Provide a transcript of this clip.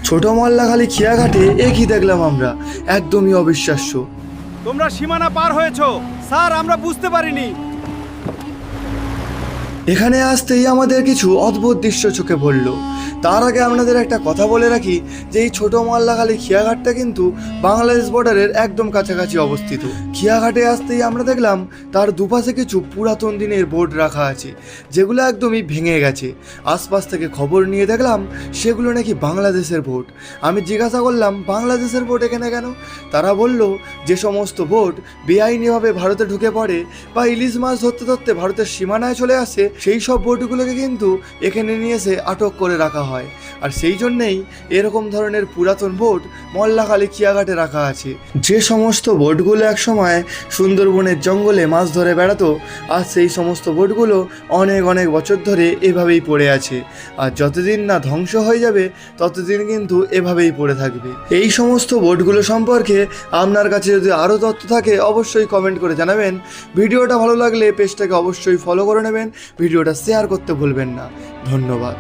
ছোট মল্লাখালী খিয়াঘাটে কি দেখলাম আমরা, একদমই অবিশ্বাস্য। তোমরা সীমানা পার হয়েছো স্যার, আমরা বুঝতে পারিনি। এখানে আসতেই আমাদের কিছু অদ্ভুত দৃশ্য চোখে পড়ল। তার আগে আপনাদের একটা কথা বলে রাখি যে এই ছোট মল্লাখালী খিয়াঘাটটা কিন্তু বাংলাদেশ বর্ডারের একদম কাছাকাছি অবস্থিত। খিয়াঘাটে আসতেই আমরা দেখলাম তার দুপাশে কিছু পুরাতন দিনের বোর্ড রাখা আছে, যেগুলো একদমই ভেঙে গেছে। আশপাশ থেকে খবর নিয়ে দেখলাম সেগুলো নাকি বাংলাদেশের বোট। আমি জিজ্ঞাসা করলাম বাংলাদেশের বোট এখানে কেন? তারা বলল যে সমস্ত বোট বেআইনিভাবে ভারতে ঢুকে পড়ে বা ইলিশ মাছ ধরতে ধরতে ভারতের সীমানায় চলে আসে, সেই সব বোটগুলোকে কিন্তু এখানে নিয়ে এসে আটক করে রাখা হয়। আর সেই জন্যেই এরকম ধরনের পুরাতন বোট মল্লাখালী খিয়াঘাটে রাখা আছে। যে সমস্ত বোটগুলো একসময় সুন্দরবনের জঙ্গলে মাছ ধরে বেড়াতো, আর সেই সমস্ত বোটগুলো অনেক অনেক বছর ধরে এভাবেই পড়ে আছে। আর যতদিন না ধ্বংস হয়ে যাবে ততদিন কিন্তু এভাবেই পড়ে থাকবে। এই সমস্ত বোটগুলো সম্পর্কে আপনার কাছে যদি আরও তথ্য থাকে অবশ্যই কমেন্ট করে জানাবেন। ভিডিওটা ভালো লাগলে পেজটাকে অবশ্যই ফলো করে নেবেন, ভিডিওটা শেয়ার করতে ভুলবেন না। ধন্যবাদ।